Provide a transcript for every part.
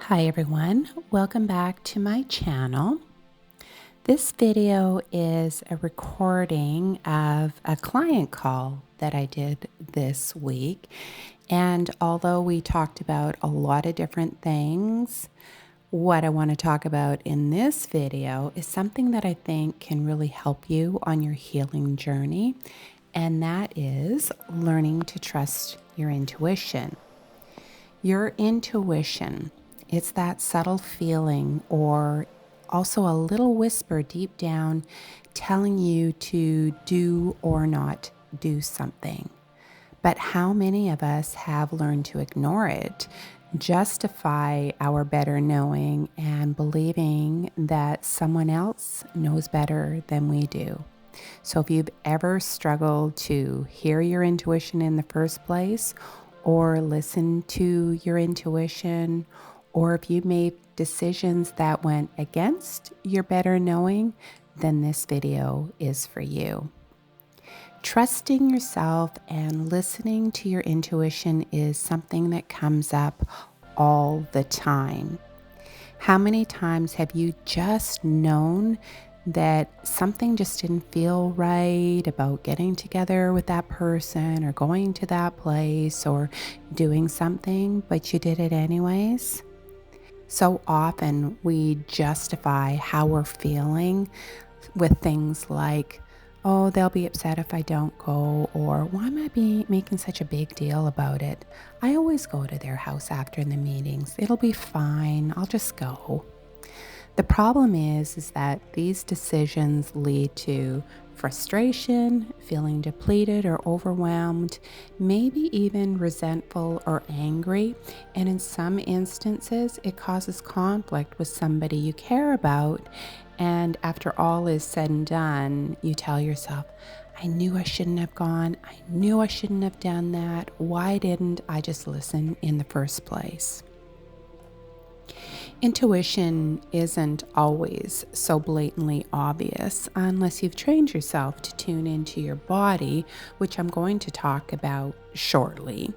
Hi everyone, welcome back to my channel. This video is a recording of a client call that I did this week. And although we talked about a lot of different things, what I want to talk about in this video is something that I think can really help you on your healing journey, and that is learning to trust your intuition. Your intuition, it's that subtle feeling or also a little whisper deep down telling you to do or not do something. But how many of us have learned to ignore it, justify our better knowing, and believing that someone else knows better than we do? So if you've ever struggled to hear your intuition in the first place, or listen to your intuition, or if you made decisions that went against your better knowing, then this video is for you. Trusting yourself and listening to your intuition is something that comes up all the time. How many times have you just known that something just didn't feel right about getting together with that person or going to that place or doing something, but you did it anyways? So often we justify how we're feeling with things like, oh, they'll be upset if I don't go, or why am I making such a big deal about it? I always go to their house after the meetings. It'll be fine. I'll just go. The problem is that these decisions lead to frustration, feeling depleted or overwhelmed, maybe even resentful or angry, and in some instances, it causes conflict with somebody you care about. And after all is said and done, you tell yourself, I knew I shouldn't have gone. I knew I shouldn't have done that. Why didn't I just listen in the first place? Intuition isn't always so blatantly obvious unless you've trained yourself to tune into your body, which I'm going to talk about shortly.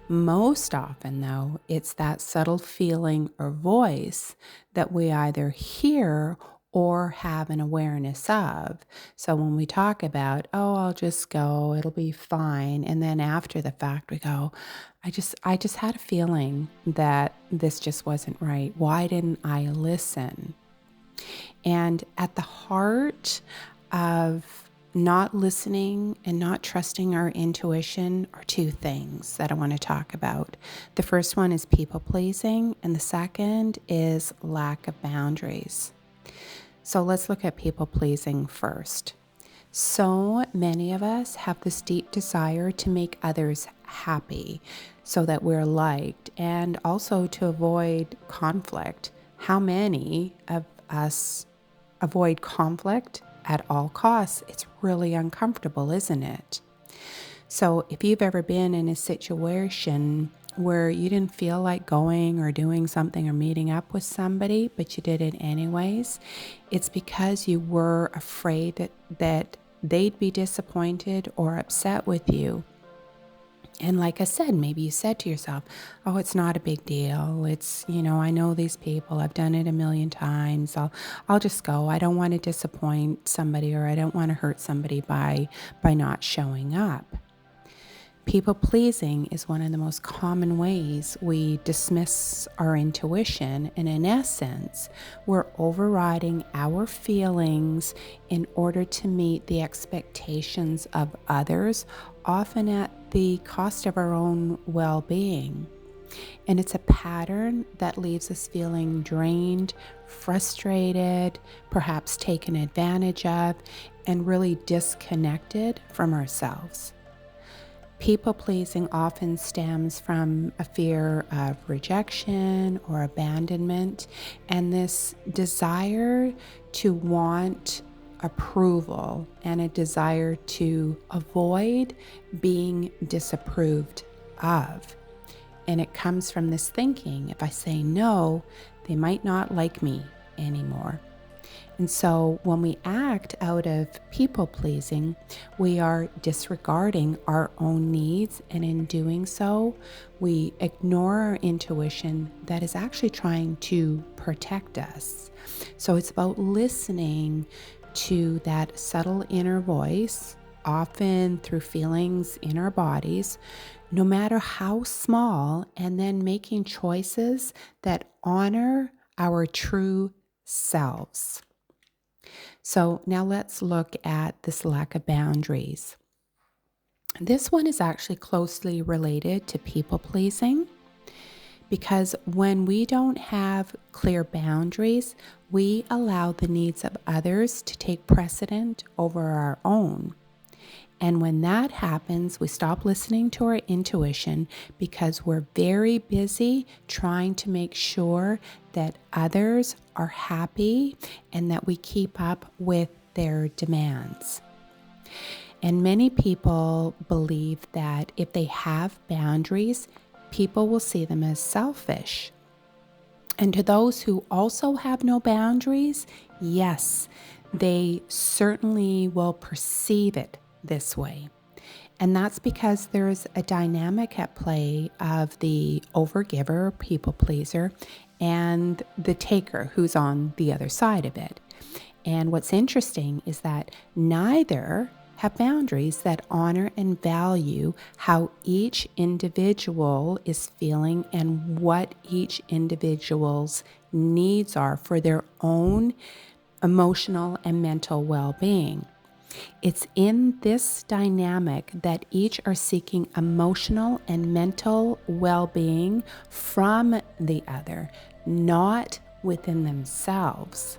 Most often, though, it's that subtle feeling or voice that we either hear or have an awareness of. So when we talk about, oh, I'll just go, it'll be fine. And then after the fact, we go, I just had a feeling that this just wasn't right. Why didn't I listen? And at the heart of not listening and not trusting our intuition are two things that I want to talk about. The first one is people pleasing, and the second is lack of boundaries. So let's look at people pleasing first. So many of us have this deep desire to make others happy so that we're liked, and also to avoid conflict. How many of us avoid conflict at all costs? It's really uncomfortable, isn't it? So if you've ever been in a situation where you didn't feel like going or doing something or meeting up with somebody, but you did it anyways, it's because you were afraid that they'd be disappointed or upset with you. And like I said, maybe you said to yourself, oh, it's not a big deal. It's, I know these people. I've done it a million times. I'll just go. I don't want to disappoint somebody, or I don't want to hurt somebody by not showing up. People pleasing is one of the most common ways we dismiss our intuition, and in essence, we're overriding our feelings in order to meet the expectations of others, often at the cost of our own well-being. And it's a pattern that leaves us feeling drained, frustrated, perhaps taken advantage of, and really disconnected from ourselves. People-pleasing often stems from a fear of rejection or abandonment, and this desire to want approval and a desire to avoid being disapproved of. And it comes from this thinking, if I say no, they might not like me anymore. And so when we act out of people pleasing, we are disregarding our own needs. And in doing so, we ignore our intuition that is actually trying to protect us. So it's about listening to that subtle inner voice, often through feelings in our bodies, no matter how small, and then making choices that honor our true selves. So now let's look at this lack of boundaries. This one is actually closely related to people pleasing because when we don't have clear boundaries, we allow the needs of others to take precedent over our own. And when that happens, we stop listening to our intuition because we're very busy trying to make sure that others are happy and that we keep up with their demands. And many people believe that if they have boundaries, people will see them as selfish. And to those who also have no boundaries, yes, they certainly will perceive it this way. And that's because there's a dynamic at play of the overgiver, people pleaser, and the taker who's on the other side of it. And what's interesting is that neither have boundaries that honor and value how each individual is feeling and what each individual's needs are for their own emotional and mental well-being. It's in this dynamic that each are seeking emotional and mental well-being from the other, not within themselves.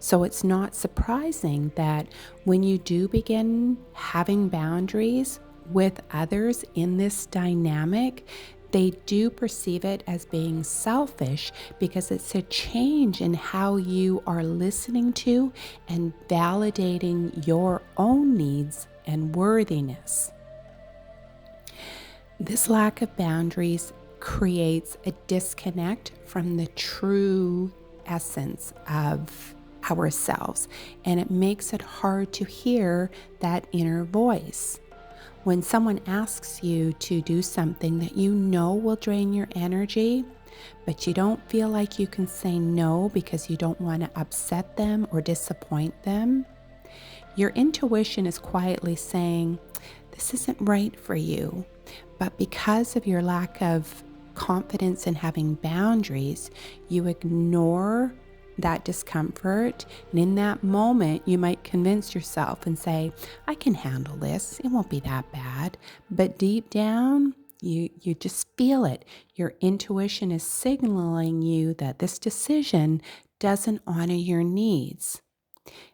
So it's not surprising that when you do begin having boundaries with others in this dynamic, they do perceive it as being selfish because it's a change in how you are listening to and validating your own needs and worthiness. This lack of boundaries creates a disconnect from the true essence of ourselves, and it makes it hard to hear that inner voice. When someone asks you to do something that you know will drain your energy, but you don't feel like you can say no because you don't want to upset them or disappoint them, your intuition is quietly saying, this isn't right for you. But because of your lack of confidence in having boundaries, you ignore that discomfort, and in that moment you might convince yourself and say, I can handle this, it won't be that bad. But deep down you just feel it. Your intuition is signaling you that this decision doesn't honor your needs.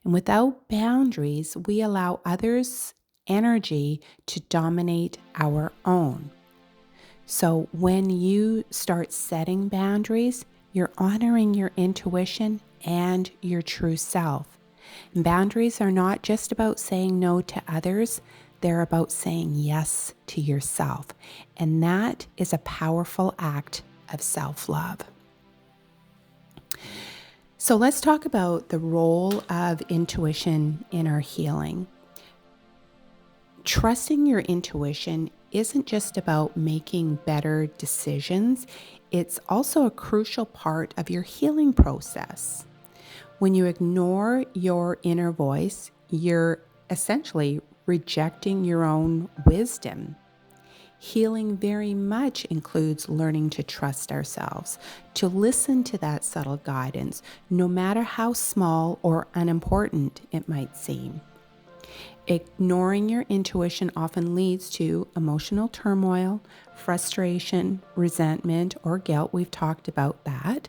And without boundaries, we allow others' energy to dominate our own. So when you start setting boundaries, you're honoring your intuition and your true self. And boundaries are not just about saying no to others, they're about saying yes to yourself. And that is a powerful act of self-love. So let's talk about the role of intuition in our healing. Trusting your intuition isn't just about making better decisions, it's also a crucial part of your healing process. When you ignore your inner voice, you're essentially rejecting your own wisdom. Healing very much includes learning to trust ourselves, to listen to that subtle guidance, no matter how small or unimportant it might seem. Ignoring your intuition often leads to emotional turmoil, frustration, resentment, or guilt. We've talked about that.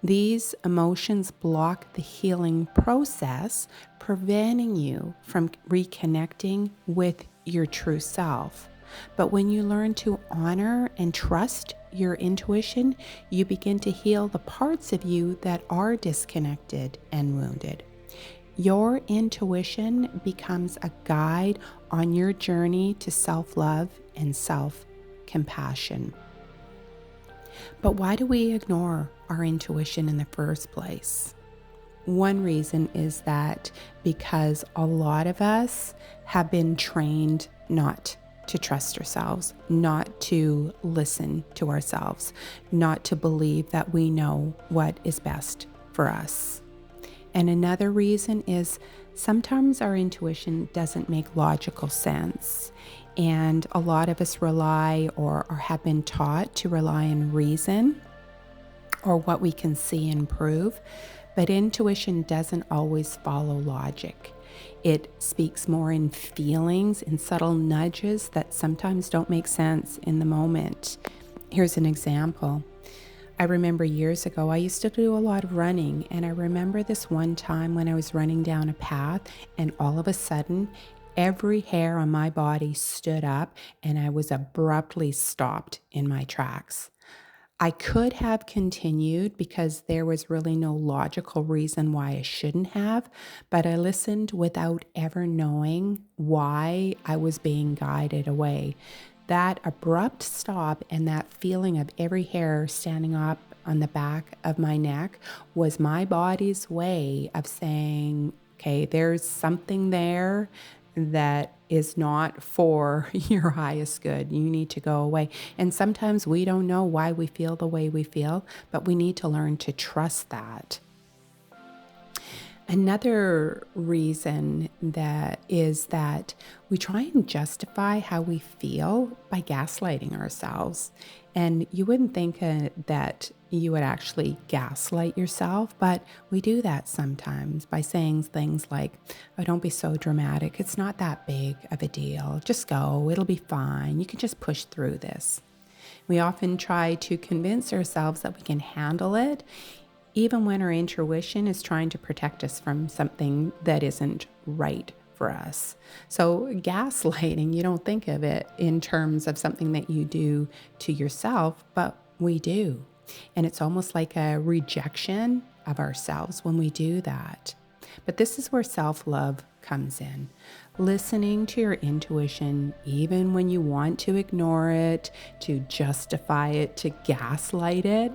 These emotions block the healing process, preventing you from reconnecting with your true self. But when you learn to honor and trust your intuition, you begin to heal the parts of you that are disconnected and wounded. Your intuition becomes a guide on your journey to self-love and self-compassion. But why do we ignore our intuition in the first place? One reason is that because a lot of us have been trained not to trust ourselves, not to listen to ourselves, not to believe that we know what is best for us. And another reason is sometimes our intuition doesn't make logical sense. And a lot of us rely or have been taught to rely on reason or what we can see and prove. But intuition doesn't always follow logic. It speaks more in feelings, in subtle nudges that sometimes don't make sense in the moment. Here's an example. I remember years ago, I used to do a lot of running, and I remember this one time when I was running down a path, and all of a sudden, every hair on my body stood up, and I was abruptly stopped in my tracks. I could have continued because there was really no logical reason why I shouldn't have, but I listened without ever knowing why I was being guided away. That abrupt stop and that feeling of every hair standing up on the back of my neck was my body's way of saying, okay, there's something there that is not for your highest good. You need to go away. And sometimes we don't know why we feel the way we feel, but we need to learn to trust that. Another reason that is that we try and justify how we feel by gaslighting ourselves. And you wouldn't think that you would actually gaslight yourself, but we do that sometimes by saying things like, oh, don't be so dramatic. It's not that big of a deal. Just go. It'll be fine. You can just push through this. We often try to convince ourselves that we can handle it, even when our intuition is trying to protect us from something that isn't right for us. So gaslighting, you don't think of it in terms of something that you do to yourself, but we do. And it's almost like a rejection of ourselves when we do that. But this is where self-love comes in. Listening to your intuition, even when you want to ignore it, to justify it, to gaslight it,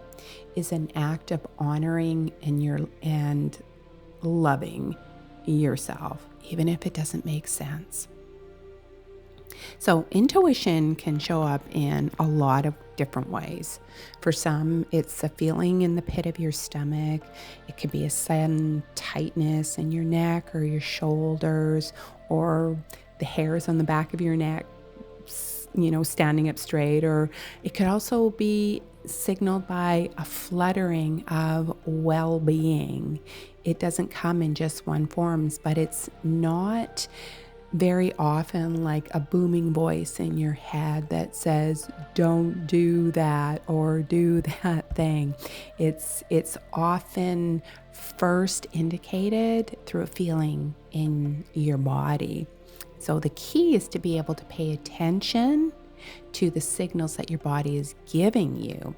is an act of honoring and loving yourself, even if it doesn't make sense. So intuition can show up in a lot of different ways. For some, it's a feeling in the pit of your stomach. It could be a sudden tightness in your neck or your shoulders, or the hairs on the back of your neck, standing up straight. Or it could also be signaled by a fluttering of well-being. It doesn't come in just one forms, but it's not very often like a booming voice in your head that says, don't do that or do that thing. It's often first indicated through a feeling in your body. So the key is to be able to pay attention to the signals that your body is giving you.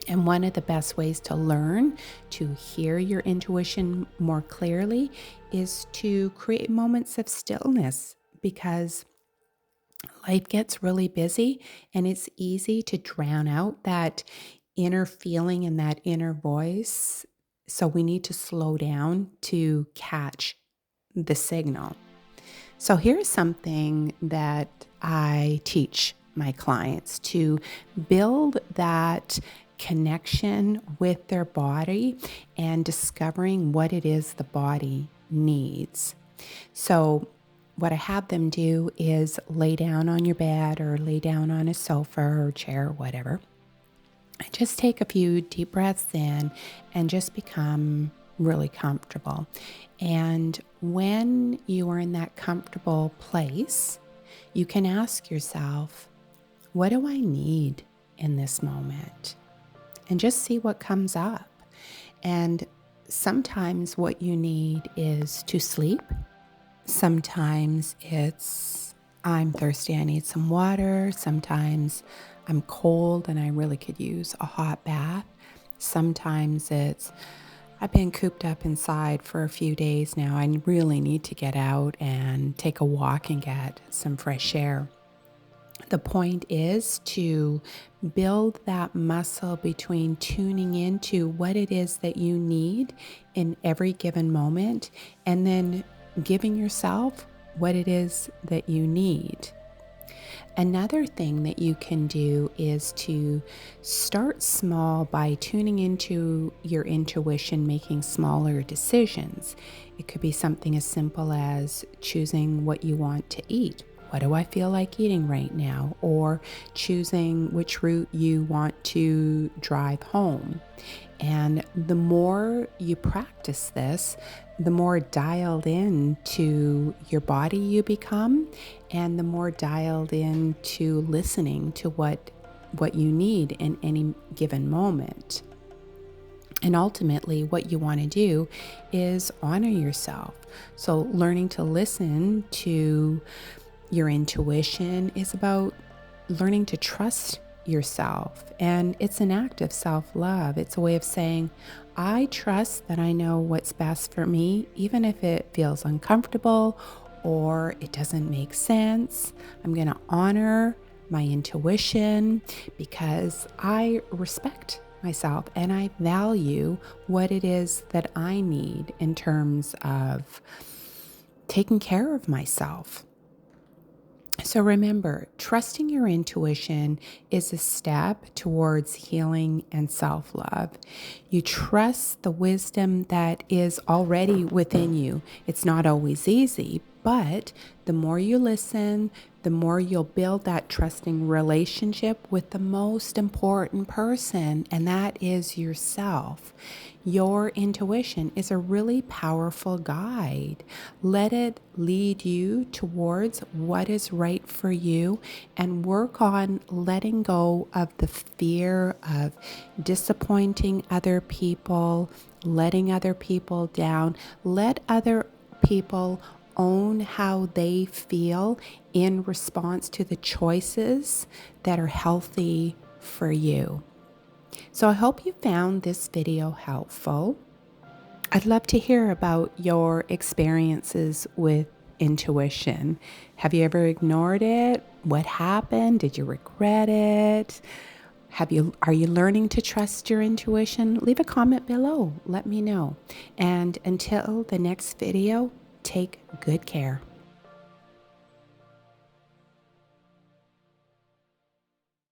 And one of the best ways to learn to hear your intuition more clearly is to create moments of stillness, because life gets really busy and it's easy to drown out that inner feeling and that inner voice. So we need to slow down to catch the signal. So here's something that I teach my clients: to build that connection with their body and discovering what it is the body needs. So what I have them do is lay down on your bed or lay down on a sofa or chair or whatever. And just take a few deep breaths in and just become really comfortable. And when you are in that comfortable place, you can ask yourself, what do I need in this moment? And just see what comes up. And sometimes what you need is to sleep. Sometimes it's, I'm thirsty, I need some water. Sometimes I'm cold and I really could use a hot bath. Sometimes it's, I've been cooped up inside for a few days now. I really need to get out and take a walk and get some fresh air. The point is to build that muscle between tuning into what it is that you need in every given moment and then giving yourself what it is that you need. Another thing that you can do is to start small by tuning into your intuition, making smaller decisions. It could be something as simple as choosing what you want to eat. What do I feel like eating right now? Or choosing which route you want to drive home. And the more you practice this, the more dialed in to your body you become, and the more dialed in to listening to what you need in any given moment. And ultimately, what you want to do is honor yourself. So learning to listen to your intuition is about learning to trust yourself. And it's an act of self-love. It's a way of saying, I trust that I know what's best for me, even if it feels uncomfortable or it doesn't make sense. I'm going to honor my intuition because I respect myself and I value what it is that I need in terms of taking care of myself. So remember, trusting your intuition is a step towards healing and self-love. You trust the wisdom that is already within you. It's not always easy, but the more you listen, the more you'll build that trusting relationship with the most important person, and that is yourself. Your intuition is a really powerful guide. Let it lead you towards what is right for you and work on letting go of the fear of disappointing other people, letting other people down. Let other people own how they feel in response to the choices that are healthy for you. So I hope you found this video helpful. I'd love to hear about your experiences with intuition. Have you ever ignored it? What happened? Did you regret it? Are you learning to trust your intuition? Leave a comment below. Let me know. And until the next video, take good care.